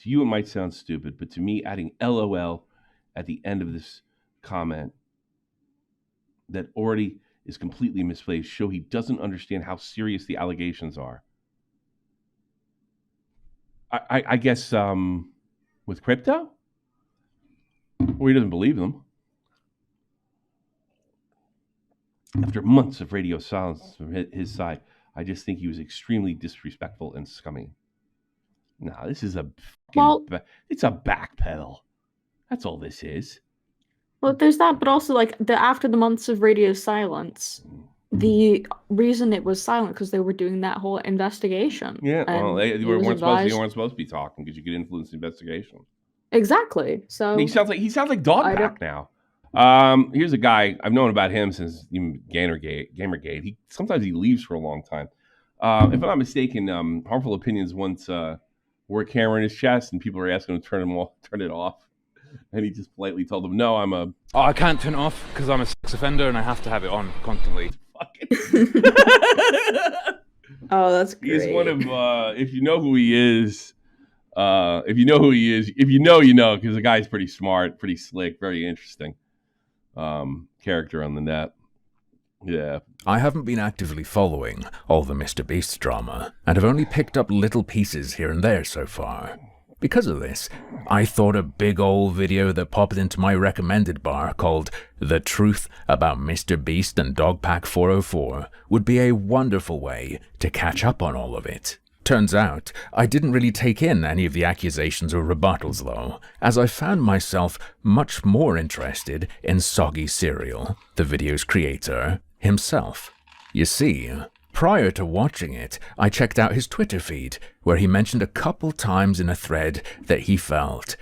To you, it might sound stupid, but to me, adding LOL at the end of this comment that already is completely misplaced show he doesn't understand how serious the allegations are. I guess with crypto, or he doesn't believe them. After months of radio silence from his side, I just think he was extremely disrespectful and scummy. Nah, this is it's a backpedal. That's all this is. Well, there's that, but also like after the months of radio silence, the reason it was silent because they were doing that whole investigation. Yeah, well, they weren't supposed to be talking because you could influence the investigation. Exactly. So he sounds like DogPack now. Here's a guy I've known about him since Gamergate. Sometimes he leaves for a long time. If I'm not mistaken, Harmful Opinions once wore a camera in his chest, and people were asking him to turn it off, and he just politely told them, "No, I can't turn it off because I'm a sex offender and I have to have it on constantly." Oh, that's great. He's one of if you know who he is, if you know, because the guy's pretty smart, pretty slick, very interesting character on the net. Yeah. I haven't been actively following all the MrBeast drama, and have only picked up little pieces here and there so far. Because of this, I thought a big old video that popped into my recommended bar called The Truth About MrBeast and DogPack 404 would be a wonderful way to catch up on all of it. Turns out, I didn't really take in any of the accusations or rebuttals though, as I found myself much more interested in Soggy Cereal, the video's creator, himself. You see, prior to watching it, I checked out his Twitter feed, where he mentioned a couple times in a thread that he felt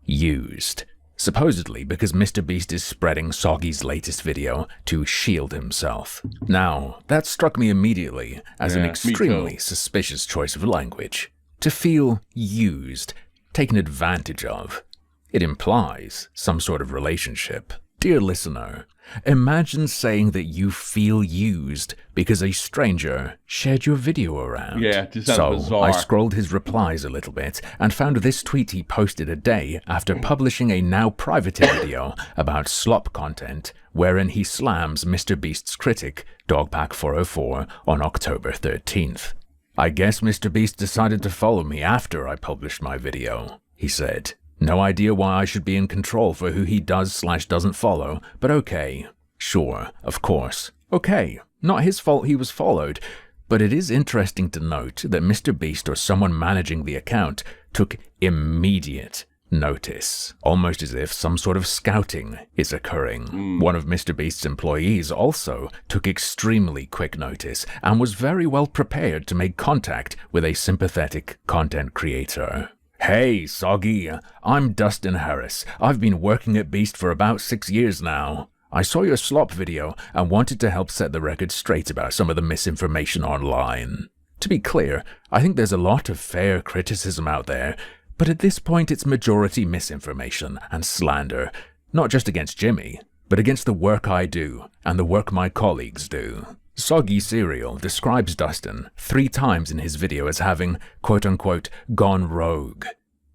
used. Supposedly because MrBeast is spreading Soggy's latest video to shield himself. Now, that struck me immediately as an extremely suspicious choice of language. To feel used, taken advantage of. It implies some sort of relationship. Dear listener, imagine saying that you feel used because a stranger shared your video around. Yeah, it just sounds bizarre. I scrolled his replies a little bit and found this tweet he posted a day after publishing a now private video about slop content wherein he slams MrBeast's critic, DogPack404, on October 13th. I guess MrBeast decided to follow me after I published my video, he said. No idea why I should be in control for who he does/doesn't follow, but okay. Sure, of course. Okay, not his fault he was followed, but it is interesting to note that MrBeast or someone managing the account took immediate notice, almost as if some sort of scouting is occurring. One of MrBeast's employees also took extremely quick notice and was very well prepared to make contact with a sympathetic content creator. Hey, Soggy, I'm Dustin Harris. I've been working at Beast for about 6 years now. I saw your slop video and wanted to help set the record straight about some of the misinformation online. To be clear, I think there's a lot of fair criticism out there, but at this point it's majority misinformation and slander, not just against Jimmy, but against the work I do and the work my colleagues do. Soggy Cereal describes Dustin 3 times in his video as having, quote-unquote, gone rogue.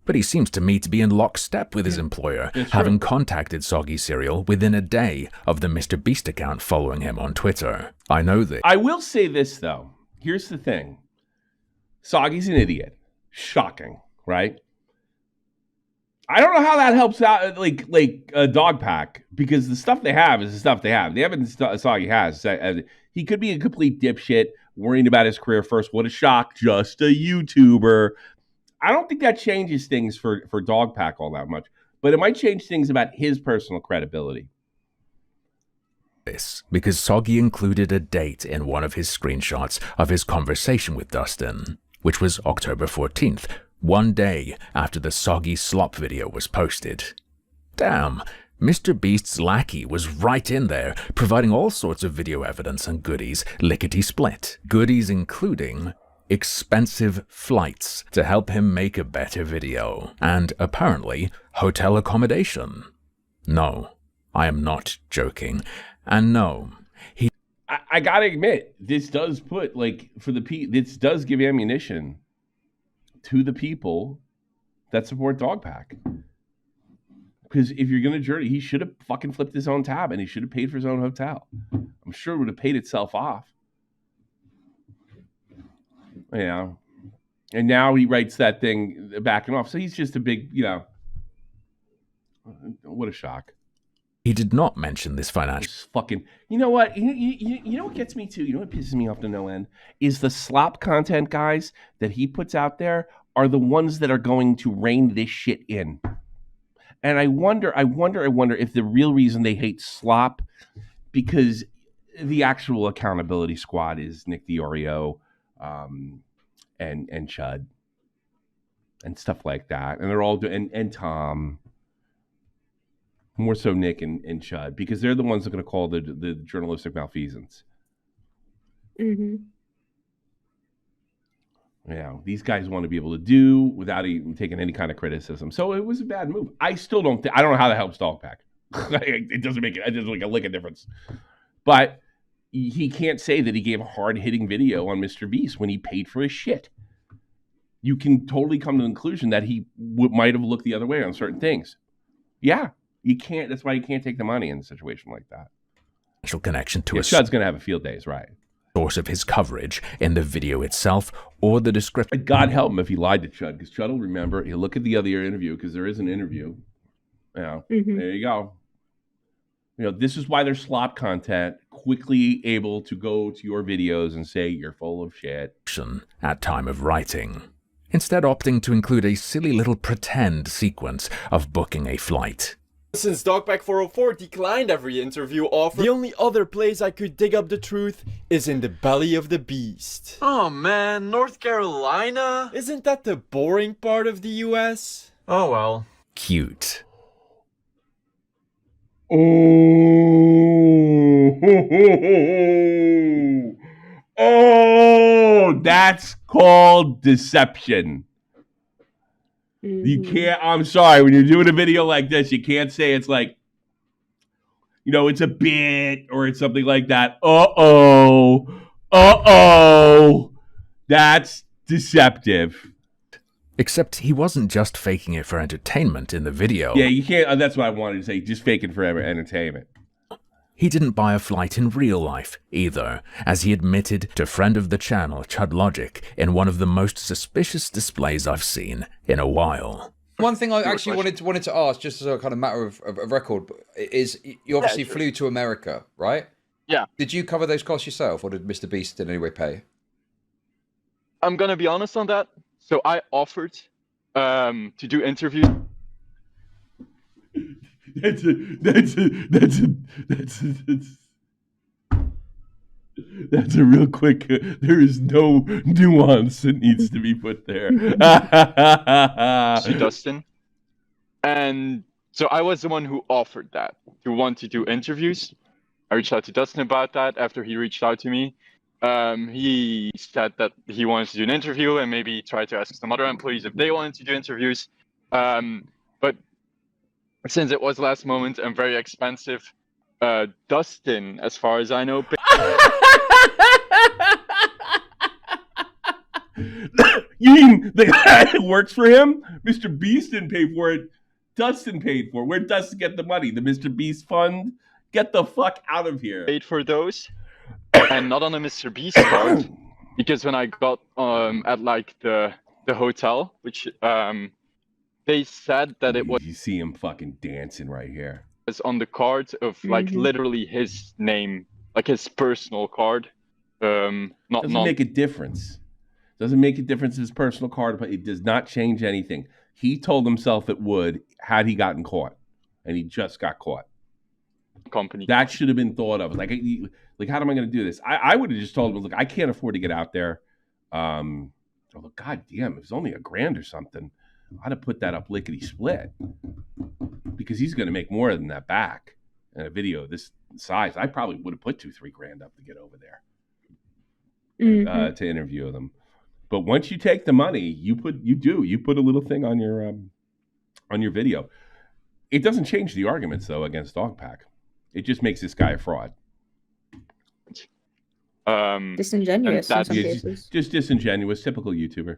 But he seems to me to be in lockstep with his employer, having contacted Soggy Cereal within a day of the MrBeast account following him on Twitter. I know that. I will say this, though. Here's the thing. Soggy's an idiot. Shocking, right? I don't know how that helps out, like DogPack, because the stuff they have is the stuff they have. The evidence Soggy has. He could be a complete dipshit, worrying about his career first. What a shock. Just a YouTuber. I don't think that changes things for DogPack all that much, but it might change things about his personal credibility. This because Soggy included a date in one of his screenshots of his conversation with Dustin, which was October 14th, one day after the Soggy Slop video was posted. Damn, MrBeast's lackey was right in there, providing all sorts of video evidence and goodies, lickety-split. Goodies including expensive flights to help him make a better video, and apparently hotel accommodation. No, I am not joking. And no, I gotta admit, this does put, this does give ammunition to the people that support DogPack. Because if you're going to journey, he should have fucking flipped his own tab and he should have paid for his own hotel. I'm sure it would have paid itself off. Yeah. And now he writes that thing backing off. So he's just a big, what a shock. He did not mention this financial. Just fucking, you know what? You know what gets me too? You know what pisses me off to no end? Is the slop content guys that he puts out there are the ones that are going to rein this shit in. And I wonder if the real reason they hate slop, because the actual accountability squad is Nick Diorio, and Chud and stuff like that. And they're all and Tom. More so Nick and Chud, because they're the ones that are going to call the journalistic malfeasance. Mm-hmm. These guys want to be able to do without even taking any kind of criticism. So it was a bad move. I still don't I don't know how that helps DogPack. It doesn't make a lick of difference. But he can't say that he gave a hard-hitting video on MrBeast when he paid for his shit. You can totally come to the conclusion that he might have looked the other way on certain things. Yeah. You can't. That's why you can't take the money in a situation like that. Connection to Chud's going to have a field day, is right. Source of his coverage in the video itself or the description. God help him if he lied to Chud, because Chud will remember. He'll look at the other interview, because there is an interview. There you go. This is why there's slop content, quickly able to go to your videos and say you're full of shit. At time of writing, instead opting to include a silly little pretend sequence of booking a flight. Since DogPack 404 declined every interview offer, the only other place I could dig up the truth is in the belly of the beast. Oh man, North Carolina? Isn't that the boring part of the US? Oh well. Cute. Oh, that's called deception. You can't, I'm sorry, when you're doing a video like this, you can't say it's like, it's a bit or it's something like that. That's deceptive. Except he wasn't just faking it for entertainment in the video. Yeah, you can't, that's what I wanted to say, just faking for entertainment. He didn't buy a flight in real life, either, as he admitted to friend of the channel, Chud Logic, in one of the most suspicious displays I've seen in a while. One thing I actually wanted to ask, just as a kind of matter of record, is you obviously flew to America, right? Yeah. Did you cover those costs yourself, or did MrBeast in any way pay? I'm gonna be honest on that. So I offered to do interviews. That's a real quick. There is no nuance that needs to be put there. To Dustin, and so I was the one who offered that to want to do interviews. I reached out to Dustin about that. After he reached out to me, he said that he wanted to do an interview and maybe try to ask some other employees if they wanted to do interviews. But since it was last moment and very expensive, Dustin, as far as I know, you mean the guy that works for him? MrBeast didn't pay for it. Dustin paid for it. Where'd Dustin get the money? The MrBeast fund? Get the fuck out of here. paid for those, and not on a MrBeast card, because when I got at like the hotel, which they said that it was You see him fucking dancing right here. on the card of like literally his name, like his personal card. Not Doesn't make a difference. Doesn't make a difference his personal card, but it does not change anything. He told himself it would had he gotten caught, and he just got caught. company. That should have been thought of. Like how am I going to do this? I would have just told him, look, I can't afford to get out there. Look, God damn, it was only $1,000 or something. I'd have put that up lickety split, because he's going to make more than that back in a video this size. I probably would have put $2-3 grand up to get over there to interview them. But once you take the money, you put a little thing on your video. It doesn't change the arguments though against DogPack. It just makes this guy a fraud. Disingenuous in some cases. Just disingenuous, typical YouTuber.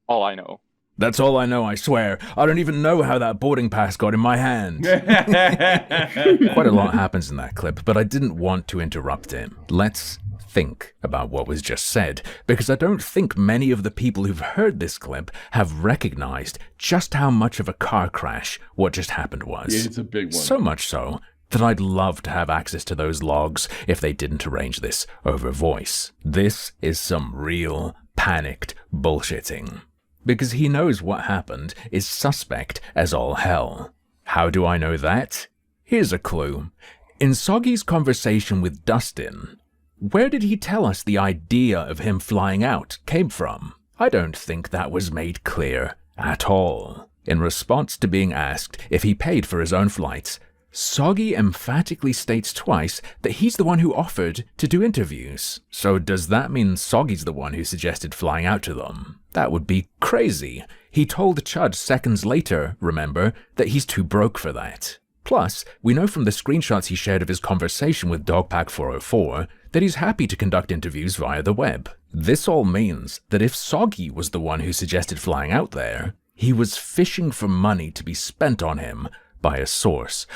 all I know. That's all I know, I swear. I don't even know how that boarding pass got in my hand. Quite a lot happens in that clip, but I didn't want to interrupt him. Let's think about what was just said, because I don't think many of the people who've heard this clip have recognized just how much of a car crash what just happened was. Yeah, it's a big one. So much so that I'd love to have access to those logs if they didn't arrange this over voice. This is some real panicked bullshitting. Because he knows what happened is suspect as all hell. How do I know that? Here's a clue. In Soggy's conversation with Dustin, where did he tell us the idea of him flying out came from? I don't think that was made clear at all. In response to being asked if he paid for his own flights, Soggy emphatically states twice that he's the one who offered to do interviews. So does that mean Soggy's the one who suggested flying out to them? That would be crazy. He told Chud seconds later, remember, that he's too broke for that. Plus, we know from the screenshots he shared of his conversation with DogPack 404 that he's happy to conduct interviews via the web. This all means that if Soggy was the one who suggested flying out there, he was fishing for money to be spent on him by a source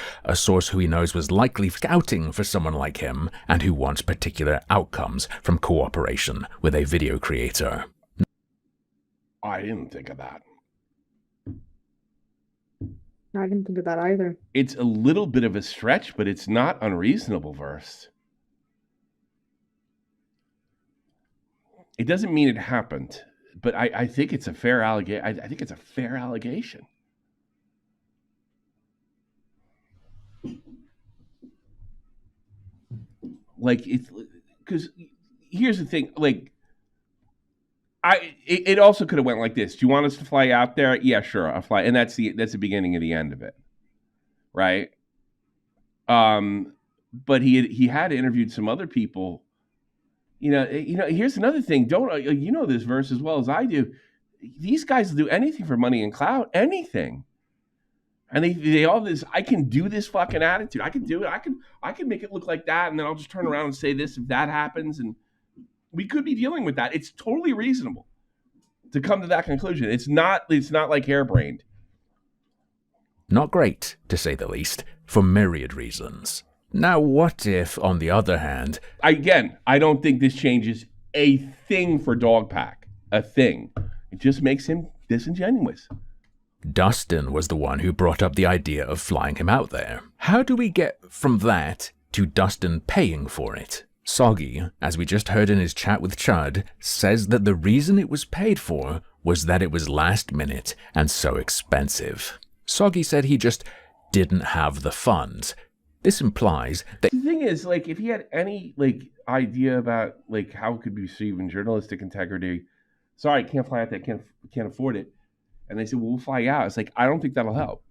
who he knows was likely scouting for someone like him and who wants particular outcomes from cooperation with a video creator. I didn't think of that. I didn't think of that either. It's a little bit of a stretch, but it's not unreasonable, Verse. It doesn't mean it happened, but I think it's a fair allegation. I think it's a fair allegation. Like, it's because here's the thing, like, it also could have went like this. Do you want us to fly out there? Yeah, sure, I'll fly. And that's the beginning of the end of it. Right? But he had interviewed some other people. You know, here's another thing. You know this Verse as well as I do. These guys will do anything for money and clout, anything. And they all this, I can do this fucking attitude. I can do it. I can make it look like that, and then I'll just turn around and say this if that happens. And we could be dealing with that. It's totally reasonable to come to that conclusion. It's not like harebrained. Not great, to say the least, for myriad reasons. Now, what if, on the other hand... I don't think this changes a thing for DogPack. A thing. It just makes him disingenuous. Dustin was the one who brought up the idea of flying him out there. How do we get from that to Dustin paying for it? Soggy, as we just heard in his chat with Chud, says that the reason it was paid for was that it was last minute and so expensive. Soggy said he just didn't have the funds. This implies that... The thing is, like, if he had any, like, idea about, like, how it could be received in journalistic integrity, sorry, can't fly out there, can't afford it. And they said, well, we'll fly out. It's like, I don't think that'll help.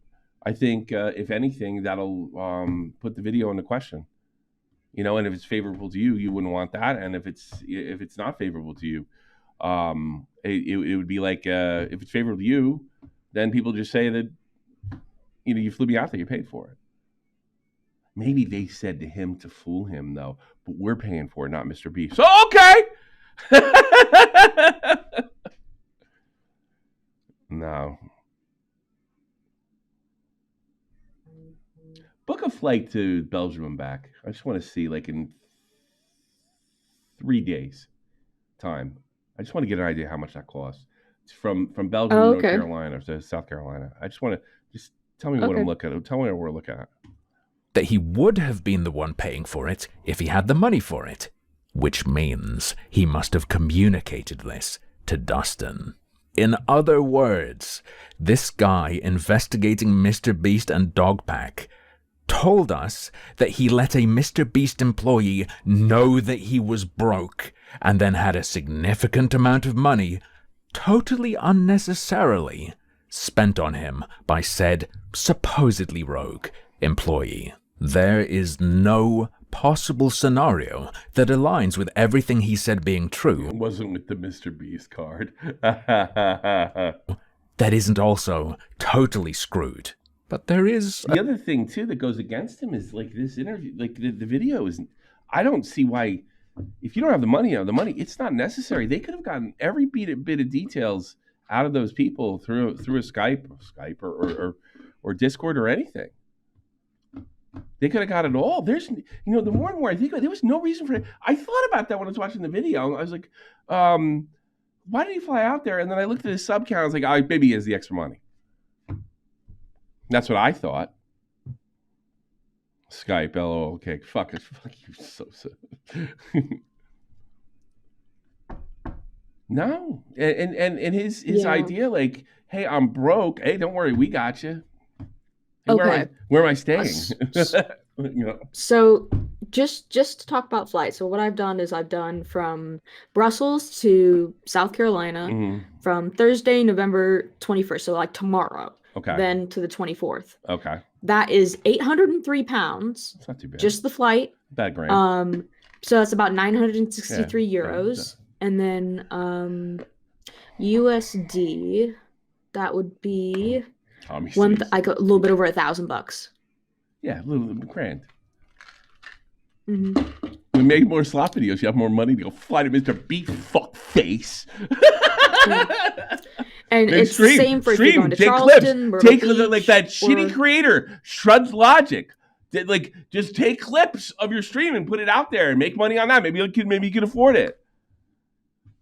I think, if anything, that'll put the video into question. You know, and if it's favorable to you, you wouldn't want that. And if it's not favorable to you, it would be like, if it's favorable to you, then people just say that, you know, you flew me out there, you paid for it. Maybe they said to him to fool him, though, but we're paying for it, not MrBeast. So, okay! No. Book a flight to Belgium and back. I just want to see, like, in 3 days time. I just want to get an idea how much that costs. It's from Belgium to North Carolina to South Carolina. I just want to just tell me what I'm looking at. Tell me what we're looking at. That he would have been the one paying for it if he had the money for it, which means he must have communicated this to Dustin. In other words, this guy investigating MrBeast and DogPack told us that he let a MrBeast employee know that he was broke and then had a significant amount of money, totally unnecessarily, spent on him by said supposedly rogue employee. There is no possible scenario that aligns with everything he said being true. It wasn't with the MrBeast card. That isn't also totally screwed. But there is... The other thing, too, that goes against him is, like, this interview, like, the video is... I don't see why... If you don't have the money, it's not necessary. They could have gotten every bit of details out of those people through a Skype or Discord or anything. They could have got it all. There's, the more and more I think about it, there was no reason for it. I thought about that when I was watching the video. I was like, why did he fly out there? And then I looked at his sub count. I was like, oh, maybe he has the extra money. That's what I thought. Skype, LOL, okay, fuck it, fuck you, so. No, and his idea, like, hey, I'm broke. Hey, don't worry, we got you. Hey, Okay. Where am I staying? So just to talk about flights. So what I've done is I've done from Brussels to South Carolina from Thursday, November 21st. So like tomorrow. Okay. Then to the 24th. Okay. That is 803 pounds. It's not too bad. Just the flight. Bad grand. So that's about 963 euros. And then USD, that would be a little bit over $1,000. Yeah, a little grand. Mm-hmm. We make more slop videos. You have more money to go fly to MrBeast fuckface. And it's the same for if you're going to Charleston. Take like that shitty creator, Shrud's Logic. Like, just take clips of your stream and put it out there and make money on that. Maybe you can afford it.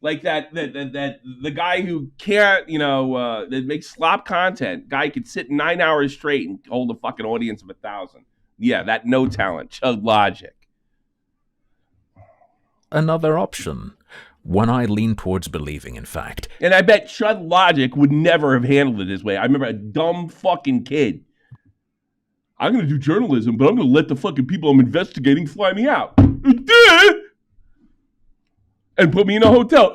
Like that the guy who can't, that makes slop content, guy could sit 9 hours straight and hold a fucking audience of 1,000. Yeah, that no talent, Chug Logic. Another option. One I lean towards believing, in fact. And I bet Chug Logic would never have handled it this way. I remember a dumb fucking kid. I'm going to do journalism, but I'm going to let the fucking people I'm investigating fly me out. And put me in a hotel.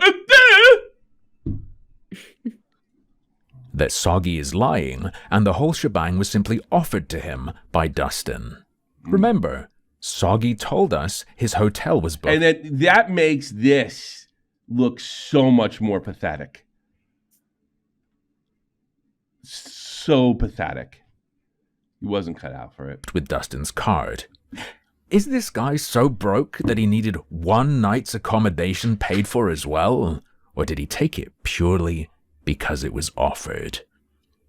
That Soggy is lying, and the whole shebang was simply offered to him by Dustin. Remember, Soggy told us his hotel was booked. And that makes this look so much more pathetic. So pathetic. He wasn't cut out for it. With Dustin's card. Is this guy so broke that he needed one night's accommodation paid for as well? Or did he take it purely because it was offered?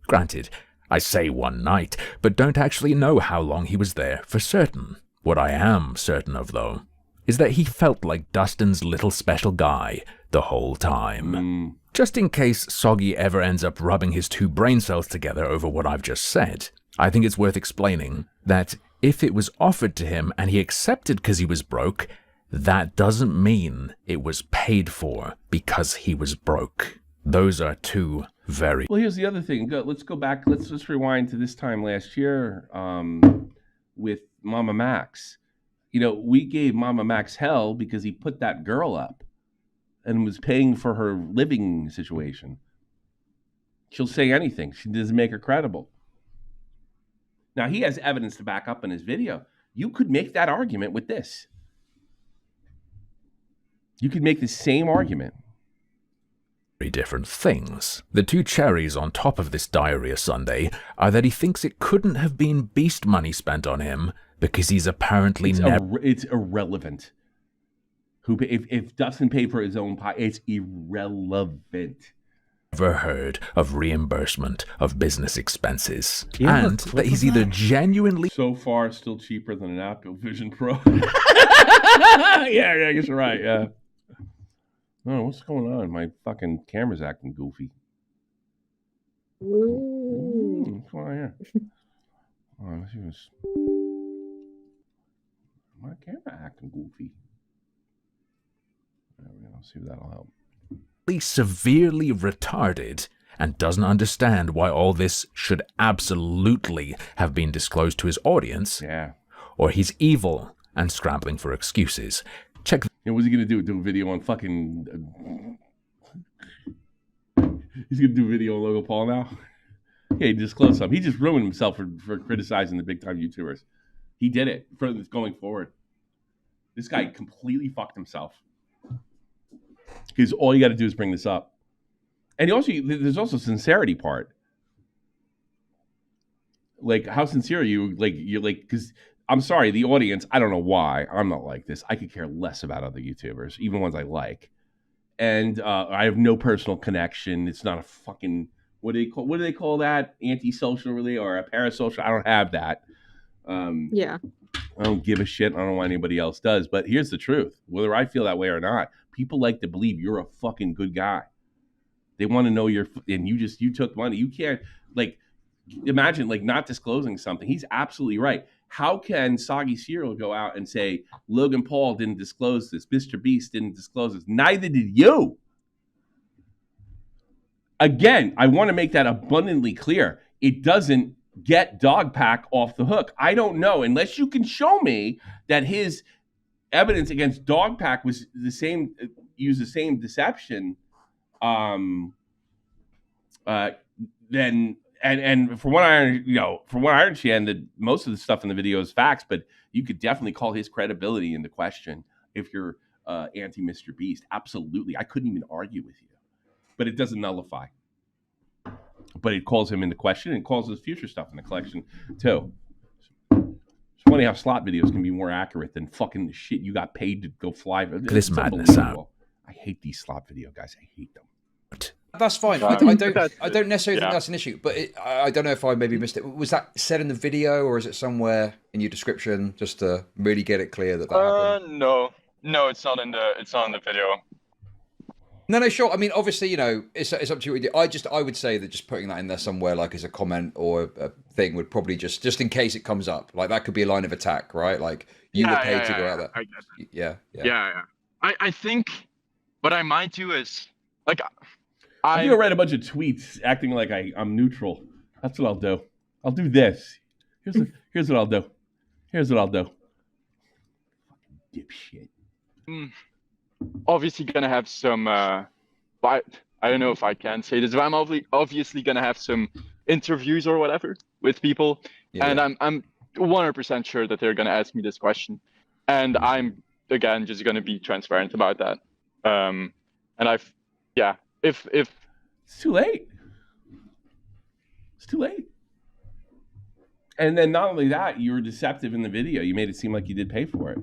Granted, I say one night, but don't actually know how long he was there for certain. What I am certain of, though, is that he felt like Dustin's little special guy the whole time. Just in case Soggy ever ends up rubbing his two brain cells together over what I've just said, I think it's worth explaining that if it was offered to him and he accepted because he was broke, that doesn't mean it was paid for because he was broke. Those are two very... Well, here's the other thing. Let's go back. Let's just rewind to this time last year with Mama Max. We gave Mama Max hell because he put that girl up and was paying for her living situation. She'll say anything. She doesn't make her credible. Now, he has evidence to back up in his video. You could make that argument with this. You could make the same argument. Very different things. The two cherries on top of this diarrhea sundae are that he thinks it couldn't have been Beast money spent on him because he's apparently never... It's irrelevant. If Dustin paid for his own pie, it's irrelevant. Never heard of reimbursement of business expenses, and that he's either genuinely... So far, still cheaper than an Apple Vision Pro. Yeah, I guess you're right, yeah. Oh, what's going on? My fucking camera's acting goofy. What's going on here? Oh, let's see what's... My camera acting goofy. There we go. See if that'll help. Severely retarded and doesn't understand why all this should absolutely have been disclosed to his audience. Yeah. Or he's evil and scrambling for excuses. Check. What's he gonna do? Do a video on fucking? He's gonna do a video on Logan Paul now. Yeah, he disclosed something. He just ruined himself for criticizing the big time YouTubers. He did it for going forward. This guy completely fucked himself. Because all you got to do is bring this up. And there's also sincerity part. Like, how sincere are you? You're like, because I'm sorry, the audience, I don't know why. I'm not like this. I could care less about other YouTubers, even ones I like. and I have no personal connection. It's not a fucking what do they call that? Antisocial really or a parasocial? I don't have that. Yeah. I don't give a shit. I don't know why anybody else does. But here's the truth: whether I feel that way or not, people like to believe you're a fucking good guy. They want to know and you took money. You can't imagine not disclosing something. He's absolutely right. How can Soggy Cereal go out and say Logan Paul didn't disclose this, MrBeast didn't disclose this? Neither did you. Again, I want to make that abundantly clear. It doesn't get DogPack off the hook. I don't know unless you can show me that his evidence against DogPack was the same, used the same deception. Then and from what I understand, that most of the stuff in the video is facts, but you could definitely call his credibility into question if you're anti MrBeast. Absolutely, I couldn't even argue with you, but it doesn't nullify. But it calls him into question and calls his future stuff in the collection too. It's funny how slot videos can be more accurate than fucking the shit you got paid to go fly. This madness out. I hate these slot video guys. I hate them. That's fine. I don't necessarily think that's an issue, but I don't know if I maybe missed it. Was that said in the video, or is it somewhere in your description, just to really get it clear that happened? No, it's not in the video. No, sure. I mean, obviously, it's up to you. I would say that just putting that in there somewhere, like as a comment or a thing, would probably just in case it comes up, like that could be a line of attack, right? Like you were paid to go out there. I guess. Yeah. I think what I might do is I'm gonna write a bunch of tweets acting like I'm neutral. That's what I'll do. I'll do this. Here's what I'll do. Fucking dipshit. Obviously gonna have some. I don't know if I can say this, but I'm obviously gonna have some interviews or whatever with people, and I'm 100% sure that they're gonna ask me this question, and I'm again just gonna be transparent about that. And if it's too late. It's too late. And then not only that, you were deceptive in the video. You made it seem like you did pay for it.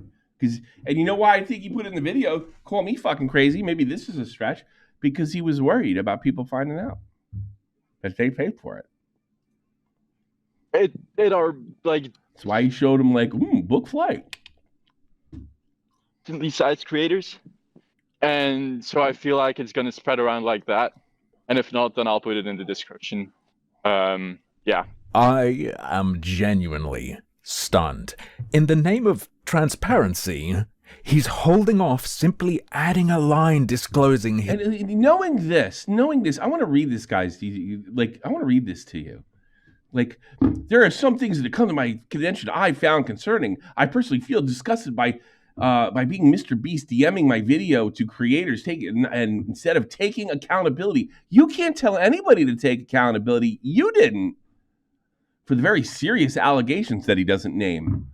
And you know why I think you put it in the video? Call me fucking crazy. Maybe this is a stretch. Because he was worried about people finding out that they paid for it. It are that's why he showed him book flight. Size creators. And so I feel like it's gonna spread around like that. And if not, then I'll put it in the description. Yeah. I am genuinely stunned. In the name of transparency, he's holding off simply adding a line disclosing him. And knowing this, I want to read this, guys. I want to read this to you. There are some things that come to my attention I found concerning. I personally feel disgusted by being MrBeast DMing my video to creators and instead of taking accountability. You can't tell anybody to take accountability. You didn't. For the very serious allegations that he doesn't name.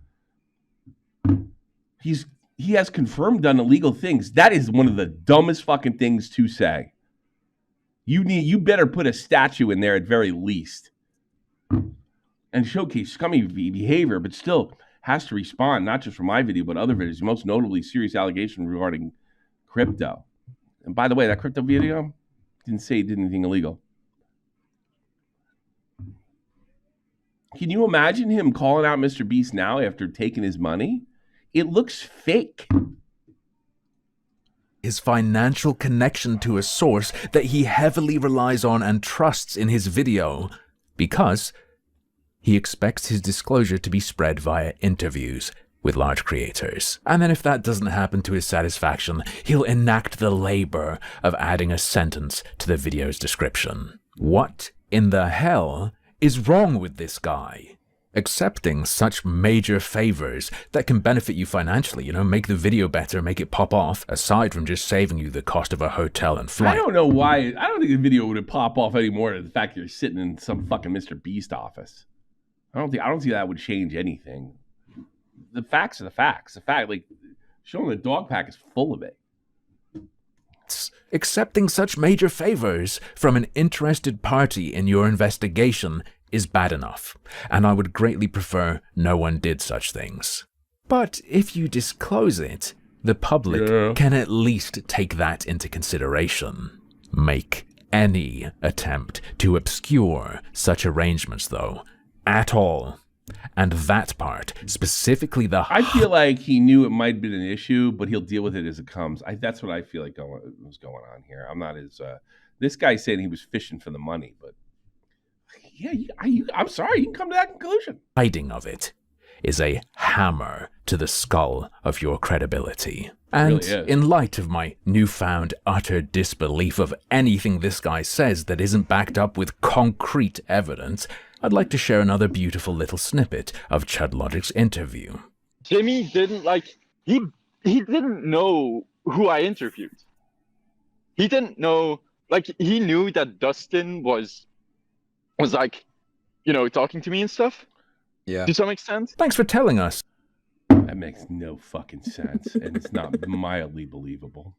He has confirmed done illegal things. That is one of the dumbest fucking things to say. You better put a statue in there at very least. And showcase scummy behavior, but still has to respond, not just for my video, but other videos, most notably serious allegations regarding crypto. And by the way, that crypto video didn't say he did anything illegal. Can you imagine him calling out MrBeast now after taking his money? It looks fake. His financial connection to a source that he heavily relies on and trusts in his video because he expects his disclosure to be spread via interviews with large creators. And then if that doesn't happen to his satisfaction, he'll enact the labor of adding a sentence to the video's description. What in the hell is wrong with this guy? Accepting such major favors that can benefit you financially, make the video better, make it pop off, aside from just saving you the cost of a hotel and flight. I don't know why. I don't think the video would pop off anymore than the fact you're sitting in some fucking MrBeast office. I don't think that would change anything. The facts are the facts. The fact, showing the DogPack is full of it. Accepting such major favors from an interested party in your investigation is bad enough, and I would greatly prefer no one did such things. But if you disclose it, The public can at least take that into consideration. Make any attempt to obscure such arrangements, though, at all. And that part, specifically the... I feel like he knew it might have been an issue, but he'll deal with it as it comes. That's what I feel like was going on here. I'm not as... this guy said he was fishing for the money, but... Yeah, I'm sorry, you can come to that conclusion. Hiding of it is a hammer to the skull of your credibility. And really in light of my newfound utter disbelief of anything this guy says that isn't backed up with concrete evidence, I'd like to share another beautiful little snippet of ChudLogic's interview. Jimmy didn't he didn't know who I interviewed. He didn't know, he knew that Dustin was talking to me and stuff. Yeah. To some extent. Thanks for telling us. That makes no fucking sense, and it's not mildly believable.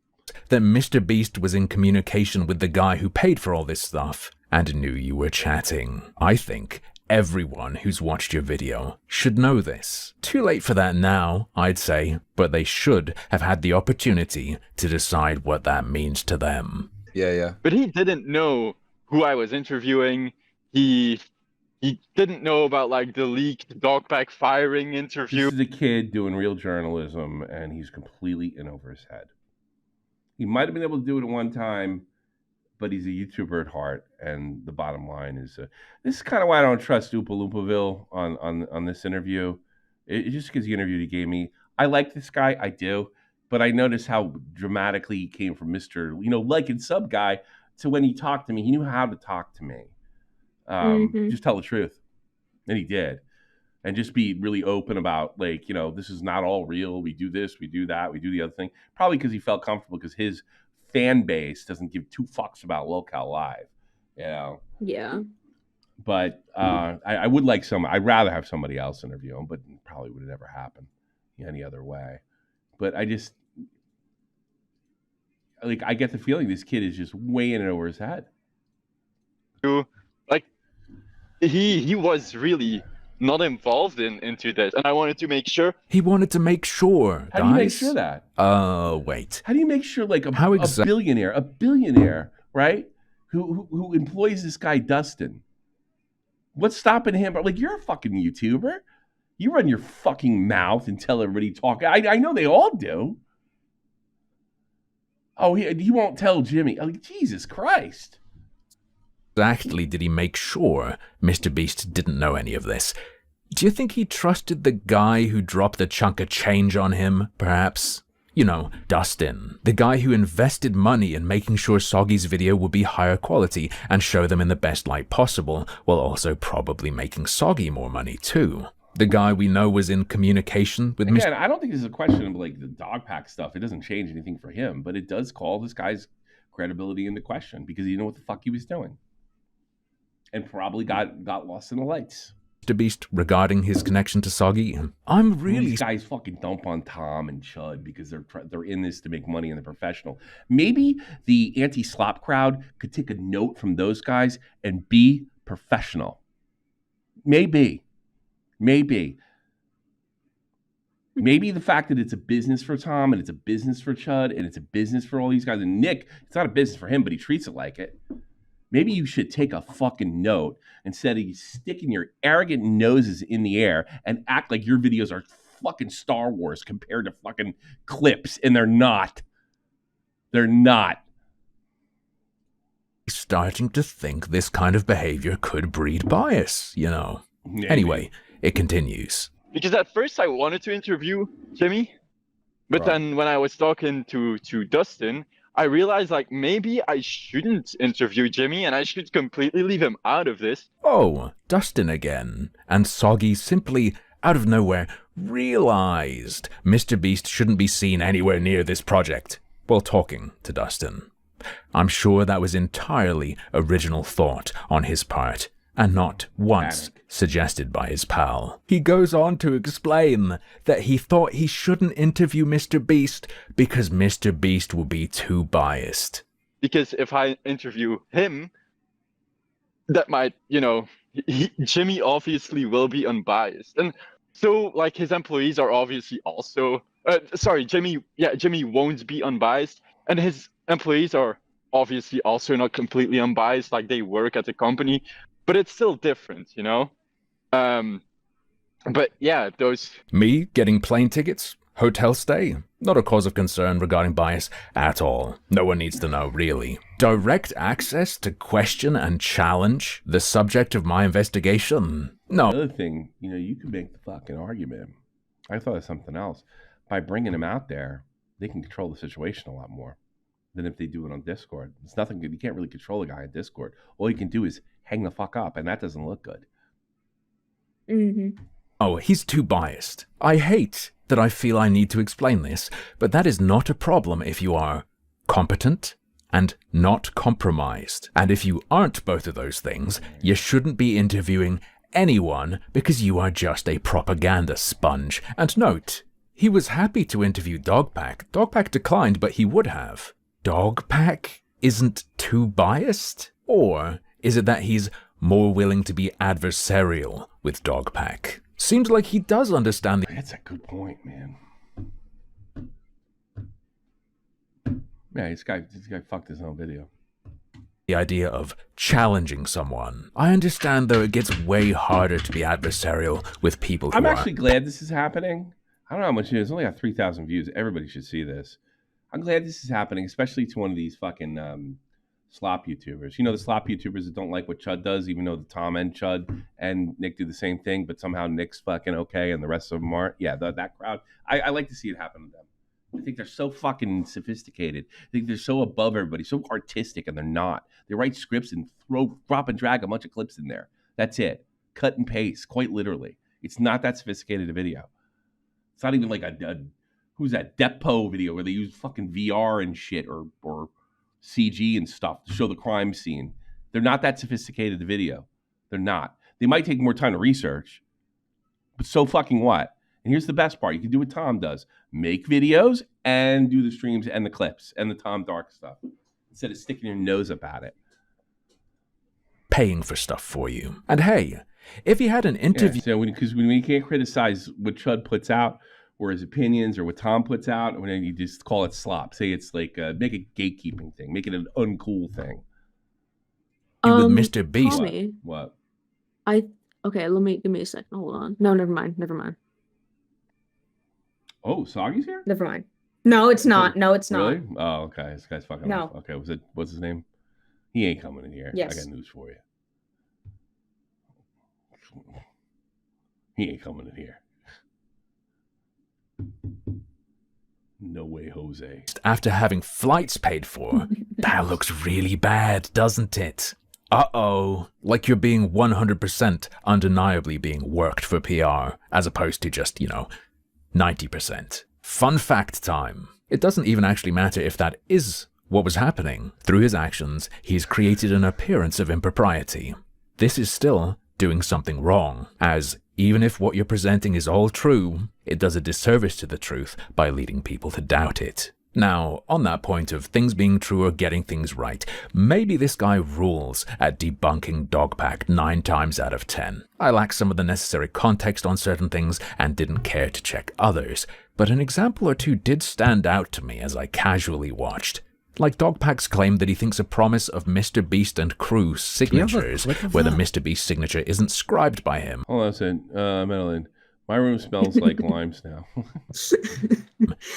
That MrBeast was in communication with the guy who paid for all this stuff and knew you were chatting. I think everyone who's watched your video should know this. Too late for that now, I'd say, but they should have had the opportunity to decide what that means to them. Yeah. But he didn't know who I was interviewing. He didn't know about the leaked DogPack firing interview. This is a kid doing real journalism, and he's completely in over his head. He might have been able to do it at one time, but he's a YouTuber at heart. And the bottom line is, this is kind of why I don't trust Oompa Loompaville on this interview. Just because the interview he gave me, I like this guy, I do, but I noticed how dramatically he came from Mr. Like and sub guy to when he talked to me. He knew how to talk to me. Just tell the truth. And he did. And just be really open about, this is not all real. We do this, we do that, we do the other thing. Probably because he felt comfortable because his fan base doesn't give two fucks about lolcow live. Yeah. But I would like I'd rather have somebody else interview him, but probably would have never happened any other way. But I just, I get the feeling this kid is just way in it over his head. He was really not involved into this, and I wanted to make sure. He wanted to make sure, How do you make sure that? Wait. How do you make sure, a billionaire, right, who employs this guy Dustin? What's stopping him? You're a fucking YouTuber. You run your fucking mouth and tell everybody talk. I know they all do. Oh, he won't tell Jimmy. Jesus Christ. Exactly did he make sure MrBeast didn't know any of this? Do you think he trusted the guy who dropped the chunk of change on him, perhaps? Dustin, the guy who invested money in making sure Soggy's video would be higher quality and show them in the best light possible, while also probably making Soggy more money too. The guy we know was in communication with Again, I don't think this is a question of the DogPack stuff. It doesn't change anything for him, but it does call this guy's credibility into question because he didn't know what the fuck he was doing. And probably got lost in the lights. MrBeast regarding his connection to Soggy. I'm really... These guys fucking dump on Tom and Chud because they're in this to make money and they're professional. Maybe the anti-slop crowd could take a note from those guys and be professional. Maybe the fact that it's a business for Tom and it's a business for Chud and it's a business for all these guys. And Nick, it's not a business for him, but he treats it like it. Maybe you should take a fucking note instead of sticking your arrogant noses in the air and act like your videos are fucking Star Wars compared to fucking clips, and they're not. They're not. Starting to think this kind of behavior could breed bias, Maybe. Anyway, it continues. Because at first I wanted to interview Jimmy, but then when I was talking to Dustin, I realized maybe I shouldn't interview Jimmy and I should completely leave him out of this. Oh, Dustin again. And Soggy simply, out of nowhere, realized MrBeast shouldn't be seen anywhere near this project while talking to Dustin. I'm sure that was entirely original thought on his part, and not once suggested by his pal. He goes on to explain that he thought he shouldn't interview MrBeast because MrBeast would be too biased. Because if I interview him, that might, Jimmy obviously will be unbiased. And so, his employees are obviously also sorry, Jimmy. Yeah, Jimmy won't be unbiased, and his employees are obviously also not completely unbiased. Like they work at the company, but it's still different, you know. But yeah, those. Me getting plane tickets, hotel stay, not a cause of concern regarding bias at all. No one needs to know, really. Direct access to question and challenge the subject of my investigation? No. Another thing, you know, you can make the fucking argument. I thought of something else. By bringing them out there, they can control the situation a lot more than if they do it on Discord. It's nothing good. You can't really control a guy on Discord. All you can do is hang the fuck up, and that doesn't look good. Mm-hmm. Oh, he's too biased. I hate that I feel I need to explain this, but that is not a problem if you are competent and not compromised. And if you aren't both of those things, you shouldn't be interviewing anyone because you are just a propaganda sponge. And note, he was happy to interview DogPack. DogPack declined, but he would have. DogPack isn't too biased? Or is it that he's more willing to be adversarial with DogPack? Seems like he does understand the— That's a good point, man. Yeah, this guy fucked his own video. The idea of challenging someone. I understand, though, it gets way harder to be adversarial with people who I'm are— actually glad this is happening. I don't know how much it is. It's only got 3,000 views. Everybody should see this. I'm glad this is happening, especially to one of these fucking slop YouTubers. You know, the slop YouTubers that don't like what Chud does, even though the Tom and Chud and Nick do the same thing, but somehow Nick's fucking okay and the rest of them aren't. Yeah, that crowd. I like to see it happen to them. I think they're so fucking sophisticated. I think they're so above everybody, so artistic, and they're not. They write scripts and drop and drag a bunch of clips in there. That's it. Cut and paste, quite literally. It's not that sophisticated a video. It's not even like a who's that Depo video where they use fucking VR and shit or CG and stuff to show the crime scene. They're not that sophisticated, the video. They're not. They might take more time to research, but so fucking what? And here's the best part. You can do what Tom does. Make videos and do the streams and the clips and the Tom Dark stuff instead of sticking your nose up at it. Paying for stuff for you. And hey, if he had an interview— Yeah, so because when we can't criticize what Chud puts out or his opinions or what Tom puts out, when you just call it slop. Say it's like, make a gatekeeping thing. Make it an uncool thing. with Mr. Beast. Tommy, What? Okay, give me a second. Hold on. No, never mind. Oh, Soggy's here? Never mind. No, it's not. No, it's not. Really? Oh, okay. This guy's fucking No. off. Okay, what's his name? He ain't coming in here. Yes. I got news for you. He ain't coming in here. No way, Jose. After having flights paid for, that looks really bad, doesn't it? Uh-oh. Like you're being 100% undeniably being worked for PR, as opposed to just, 90%. Fun fact time. It doesn't even actually matter if that is what was happening. Through his actions, he's created an appearance of impropriety. This is still doing something wrong, as even if what you're presenting is all true, it does a disservice to the truth by leading people to doubt it. Now, on that point of things being true or getting things right, maybe this guy rules at debunking DogPack 9 times out of 10. I lack some of the necessary context on certain things and didn't care to check others, but an example or two did stand out to me as I casually watched. Like DogPack's claim that he thinks a promise of MrBeast and crew signatures, where the MrBeast signature isn't scribed by him. Hold on a second. Madeline, my room smells like limes now.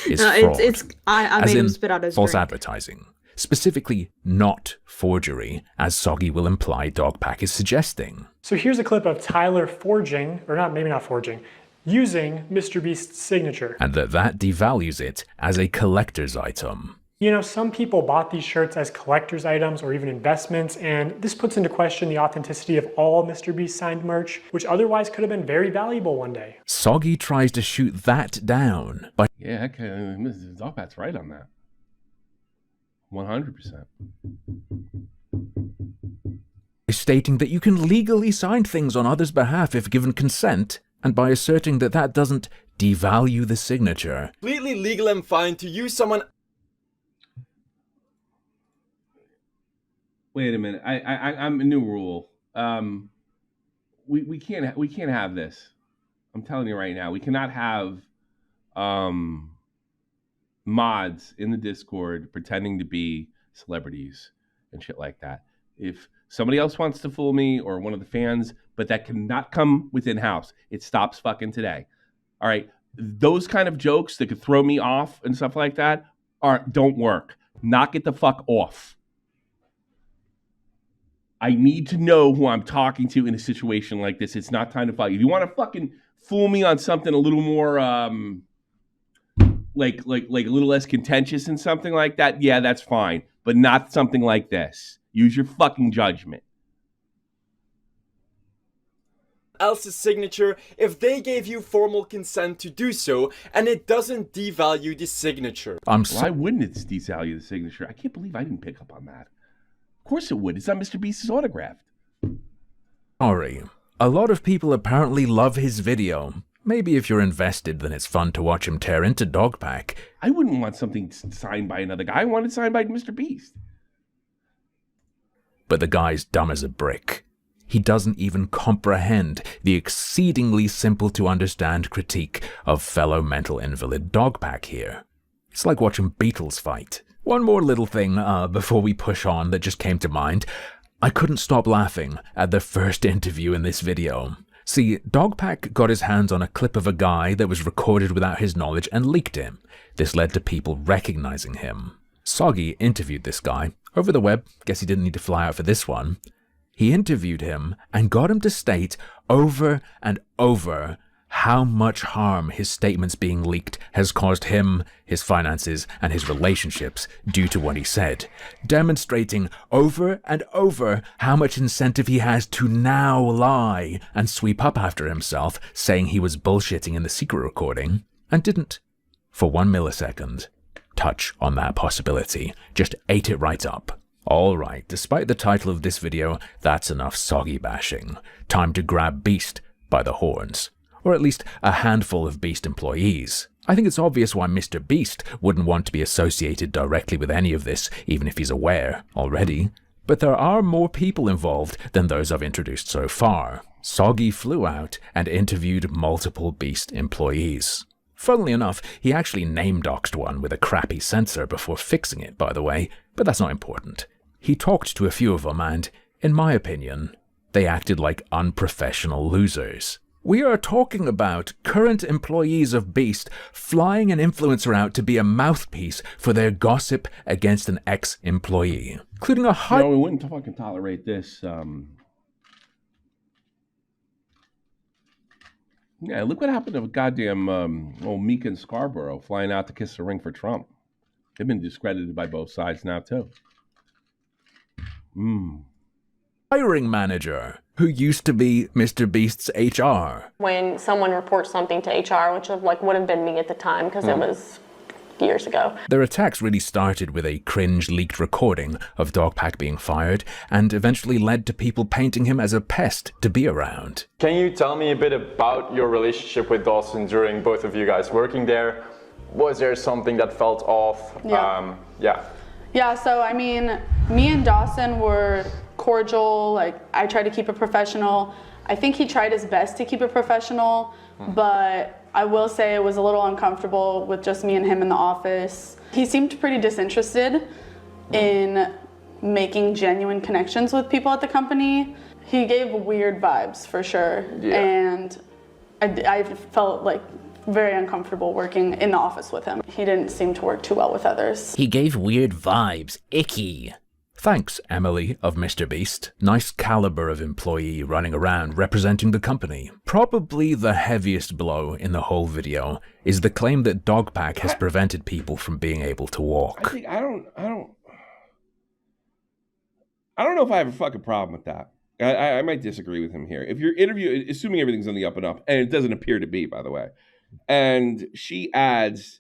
Is No, fraud, I as made in him spit out his false drink. advertising. Specifically, not forgery, as Soggy will imply DogPack is suggesting. So here's a clip of Tyler maybe not forging, using MrBeast's signature. And that devalues it as a collector's item. Some people bought these shirts as collector's items or even investments, and this puts into question the authenticity of all MrBeast signed merch, which otherwise could have been very valuable one day. Soggy tries to shoot that down by Yeah, okay. Mrs. DogPack's right on that. 100%. stating that you can legally sign things on others' behalf if given consent, and by asserting that doesn't devalue the signature. Completely legal and fine to use someone. Wait a minute. I'm a new rule. We can't have this. I'm telling you right now. We cannot have mods in the Discord pretending to be celebrities and shit like that. If somebody else wants to fool me or one of the fans, but that cannot come within house, it stops fucking today. All right. Those kind of jokes that could throw me off and stuff like that don't work. Knock it the fuck off. I need to know who I'm talking to in a situation like this. It's not time to fight. If you want to fucking fool me on something a little more like a little less contentious and something like that, yeah, that's fine. But not something like this. Use your fucking judgment. Else's signature if they gave you formal consent to do so, and it doesn't devalue the signature. Why wouldn't it devalue the signature? I can't believe I didn't pick up on that. Of course it would. It's on MrBeast's autograph. Sorry. A lot of people apparently love his video. Maybe if you're invested, then it's fun to watch him tear into DogPack. I wouldn't want something signed by another guy. I want it signed by MrBeast. But the guy's dumb as a brick. He doesn't even comprehend the exceedingly simple to understand critique of fellow mental invalid DogPack here. It's like watching Beatles fight. One more little thing before we push on that just came to mind. I couldn't stop laughing at the first interview in this video. See, DogPack got his hands on a clip of a guy that was recorded without his knowledge and leaked him. This led to people recognizing him. Soggy interviewed this guy over the web. Guess he didn't need to fly out for this one. He interviewed him and got him to state over and over how much harm his statements being leaked has caused him, his finances, and his relationships due to what he said, demonstrating over and over how much incentive he has to now lie and sweep up after himself, saying he was bullshitting in the secret recording, and didn't, for 1 millisecond, touch on that possibility, just ate it right up. Alright, despite the title of this video, that's enough soggy bashing. Time to grab Beast by the horns. Or at least a handful of Beast employees. I think it's obvious why MrBeast wouldn't want to be associated directly with any of this, even if he's aware already. But there are more people involved than those I've introduced so far. Soggy flew out and interviewed multiple Beast employees. Funnily enough, he actually name-doxed one with a crappy censor before fixing it, by the way, but that's not important. He talked to a few of them and, in my opinion, they acted like unprofessional losers. We are talking about current employees of Beast flying an influencer out to be a mouthpiece for their gossip against an ex-employee, including a high... No, we wouldn't fucking tolerate this. Yeah, look what happened to goddamn old Meek and Scarborough flying out to kiss the ring for Trump. They've been discredited by both sides now, too. Hiring manager who used to be MrBeast's HR. When someone reports something to HR, which would have been me at the time because it was years ago. Their attacks really started with a cringe leaked recording of DogPack being fired and eventually led to people painting him as a pest to be around. Can you tell me a bit about your relationship with Dawson during both of you guys working there? Was there something that felt off? Yeah, so I mean, me and Dawson were cordial. Like, I tried to keep it professional. I think he tried his best to keep it professional, but I will say it was a little uncomfortable with just me and him in the office. He seemed pretty disinterested in making genuine connections with people at the company. He gave weird vibes for sure, and I felt like very uncomfortable working in the office with him. He didn't seem to work too well with others. He gave weird vibes. Icky. Thanks, Emily of MrBeast. Nice caliber of employee running around representing the company. Probably the heaviest blow in the whole video is the claim that DogPack has prevented people from being able to walk. I don't know if I have a fucking problem with that. I might disagree with him here. If you're interviewing, assuming everything's on the up and up, and it doesn't appear to be, by the way, and she adds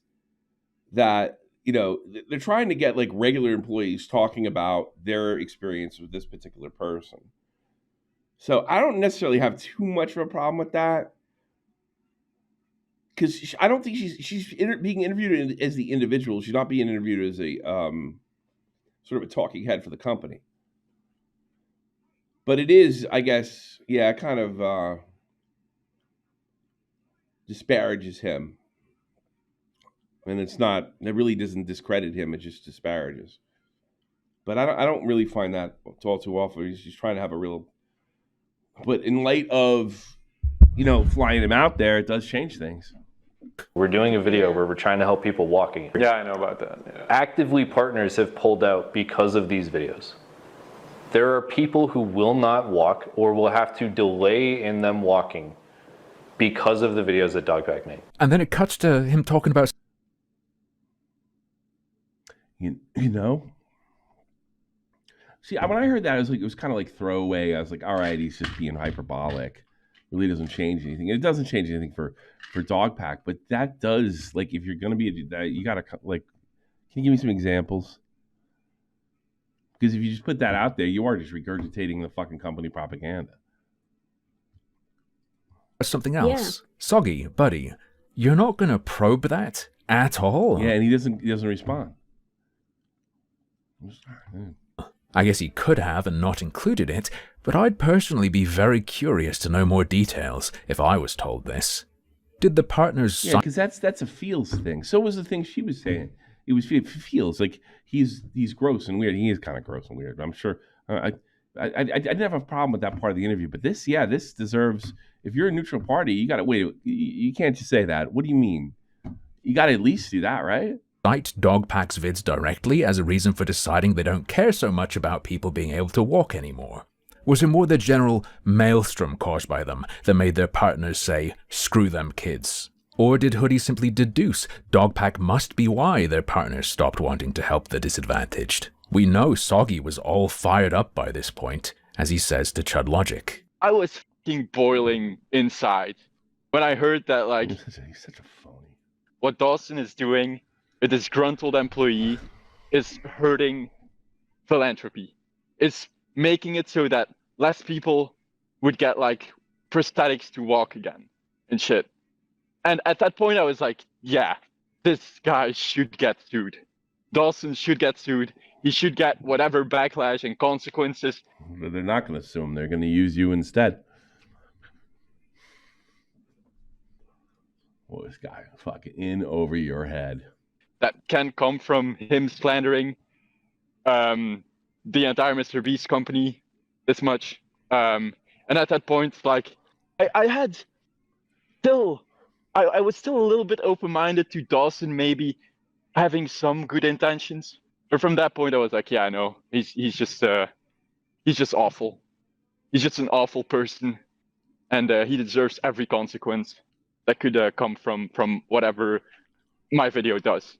that, you know, they're trying to get like regular employees talking about their experience with this particular person. So I don't necessarily have too much of a problem with that, because I don't think she's being interviewed as the individual. She's not being interviewed as a sort of a talking head for the company. But it is, I guess, kind of disparages him And it's not, it really doesn't discredit him, it just disparages. But I don't really find that all too often. He's just trying to have a real, but in light of, flying him out there, it does change things. We're doing a video where we're trying to help people walking. Yeah, I know about that. Yeah. Actively, partners have pulled out because of these videos. There are people who will not walk or will have to delay in them walking because of the videos that DogPack made. And then it cuts to him talking about... See, when I heard that, it was kind of like throwaway. I was like, all right, he's just being hyperbolic. Really doesn't change anything. It doesn't change anything for DogPack, but that does, like, if you're going to be, you got to, like, can you give me some examples? Because if you just put that out there, you are just regurgitating the fucking company propaganda. Something else. Yeah. Soggy, buddy, you're not going to probe that at all? Yeah, and he doesn't respond. I guess he could have and not included it, but I'd personally be very curious to know more details if I was told this. Did the partners... Yeah, because that's a feels thing. So was the thing she was saying. It feels like he's gross and weird. He is kind of gross and weird. I'm sure... I didn't have a problem with that part of the interview, but this deserves... If you're a neutral party, you got to... Wait, you can't just say that. What do you mean? You got to at least do that, right? Cite DogPack's vids directly as a reason for deciding they don't care so much about people being able to walk anymore? Was it more the general maelstrom caused by them that made their partners say, screw them kids? Or did Hoodie simply deduce DogPack must be why their partners stopped wanting to help the disadvantaged? We know Soggy was all fired up by this point, as he says to Chud Logic. I was fucking boiling inside when I heard that, like, he's such a phony. What Dawson is doing, a disgruntled employee, is hurting philanthropy. It's making it so that less people would get, like, prosthetics to walk again and shit. And at that point, I was like, yeah, this guy should get sued. Dawson should get sued. He should get whatever backlash and consequences. But they're not going to sue him. They're going to use you instead. Well, this guy fucking in over your head. That can come from him slandering the entire MrBeast company this much. And at that point, like, I was still a little bit open-minded to Dawson maybe having some good intentions. But from that point, I was like, yeah, I know. He's just awful. He's just an awful person. And he deserves every consequence that could come from whatever my video does,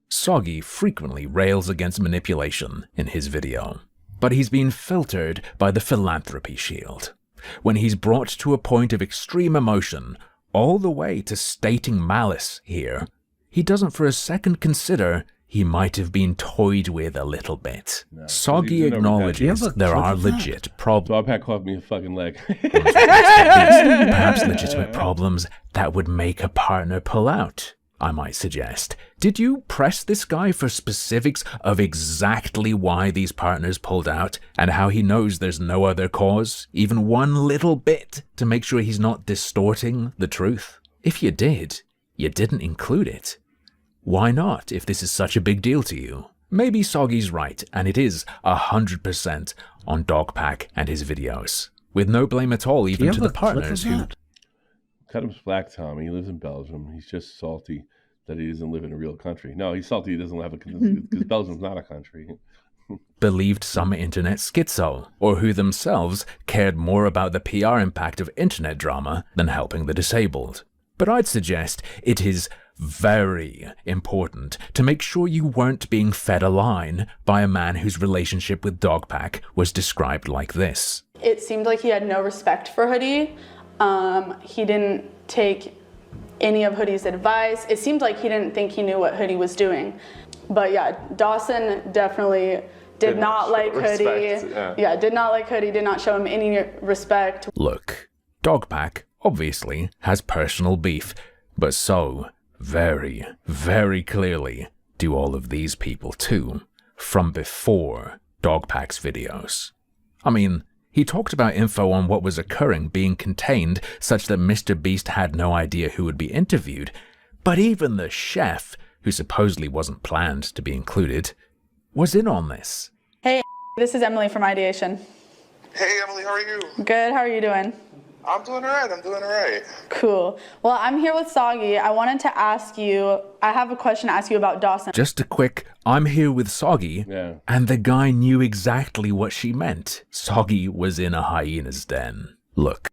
Soggy frequently rails against manipulation in his video, but he's been filtered by the philanthropy shield. When he's brought to a point of extreme emotion, all the way to stating malice here, he doesn't for a second consider he might have been toyed with a little bit. No, Soggy acknowledges there are legit problems. DogPack caught me a fucking leg. Perhaps legitimate problems that would make a partner pull out, I might suggest. Did you press this guy for specifics of exactly why these partners pulled out and how he knows there's no other cause, even one little bit, to make sure he's not distorting the truth? If you did, you didn't include it. Why not, if this is such a big deal to you? Maybe Soggy's right, and it is 100% on DogPack and his videos, with no blame at all even to the partners who... Cut him slack, Tommy. He lives in Belgium. He's just salty that he doesn't live in a real country. No, he's salty he doesn't have a... because Belgium's not a country. Believed some internet schizo, or who themselves cared more about the PR impact of internet drama than helping the disabled. But I'd suggest it is very important to make sure you weren't being fed a line by a man whose relationship with DogPack was described like this. It seemed like he had no respect for Hoodie. He didn't take any of Hoodie's advice. It seemed like he didn't think he knew what Hoodie was doing. But yeah, Dawson definitely did not like Hoodie. Yeah, did not like Hoodie, did not show him any respect. Look, DogPack obviously has personal beef, but so very, very clearly do all of these people too, from before DogPack's videos. I mean, he talked about info on what was occurring being contained such that MrBeast had no idea who would be interviewed, but even the chef who supposedly wasn't planned to be included, was in on this. Hey, this is Emily from Ideation. Hey Emily, how are you? Good, how are you doing? I'm doing alright. Cool. Well, I'm here with Soggy. I wanted to ask you, I have a question to ask you about Dawson. Just a quick, I'm here with Soggy, and the guy knew exactly what she meant. Soggy was in a hyena's den. Look.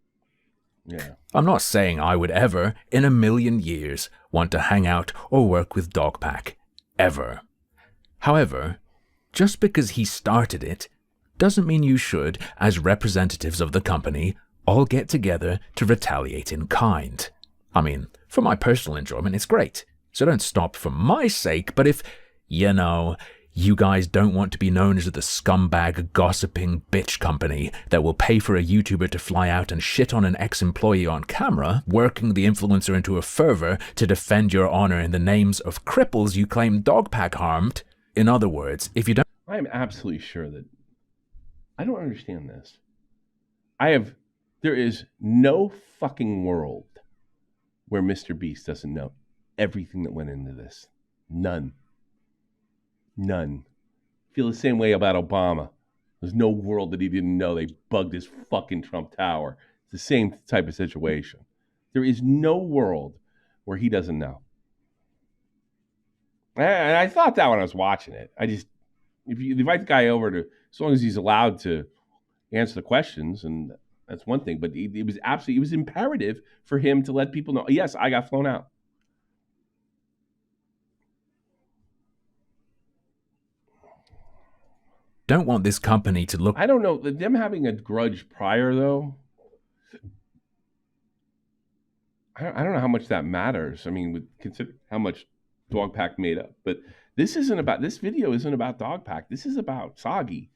Yeah. I'm not saying I would ever, in a million years, want to hang out or work with DogPack. Ever. However, just because he started it, doesn't mean you should, as representatives of the company, all get together to retaliate in kind. I mean, for my personal enjoyment, it's great. So don't stop for my sake, but if, you know, you guys don't want to be known as the scumbag, gossiping bitch company that will pay for a YouTuber to fly out and shit on an ex-employee on camera, working the influencer into a fervor to defend your honor in the names of cripples you claim DogPack harmed, in other words, if you don't... I'm absolutely sure that... I don't understand this. There is no fucking world where MrBeast doesn't know everything that went into this. None. Feel the same way about Obama. There's no world that he didn't know they bugged his fucking Trump Tower. It's the same type of situation. There is no world where he doesn't know. And I thought that when I was watching it. If you invite the guy over to, as long as he's allowed to answer the questions, and that's one thing, but it was imperative for him to let people know, yes, I got flown out. Don't want this company to look... I don't know, them having a grudge prior, though, I don't know how much that matters. I mean, consider how much DogPack made up. But this video isn't about DogPack. This is about Soggy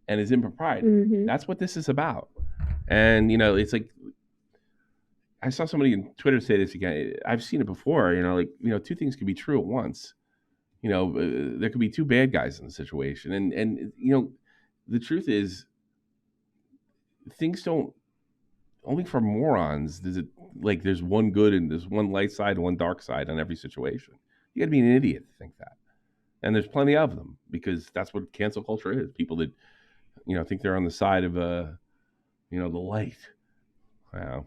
and his impropriety. Mm-hmm. That's what this is about. And, you know, it's like, I saw somebody on Twitter say this again. I've seen it before, two things can be true at once. There could be two bad guys in the situation. And the truth is, things don't, only for morons does it, like, there's one good and there's one light side and one dark side on every situation. You got to be an idiot to think that. And there's plenty of them, because that's what cancel culture is. People that, think they're on the side of, the light. Wow.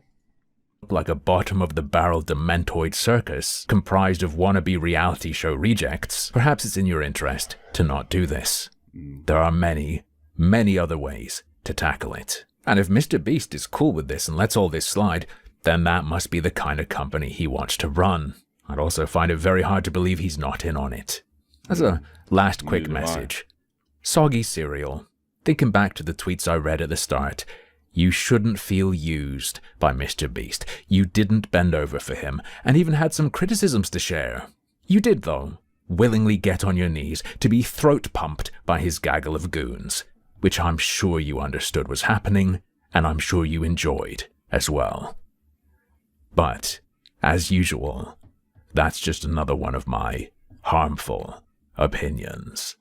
Like a bottom-of-the-barrel dementoid circus comprised of wannabe reality show rejects, perhaps it's in your interest to not do this. There are many, many other ways to tackle it. And if MrBeast is cool with this and lets all this slide, then that must be the kind of company he wants to run. I'd also find it very hard to believe he's not in on it. As a last quick message, Soggy Cereal, thinking back to the tweets I read at the start, you shouldn't feel used by MrBeast. You didn't bend over for him, and even had some criticisms to share. You did, though, willingly get on your knees to be throat-pumped by his gaggle of goons, which I'm sure you understood was happening, and I'm sure you enjoyed as well. But, as usual, that's just another one of my harmful opinions.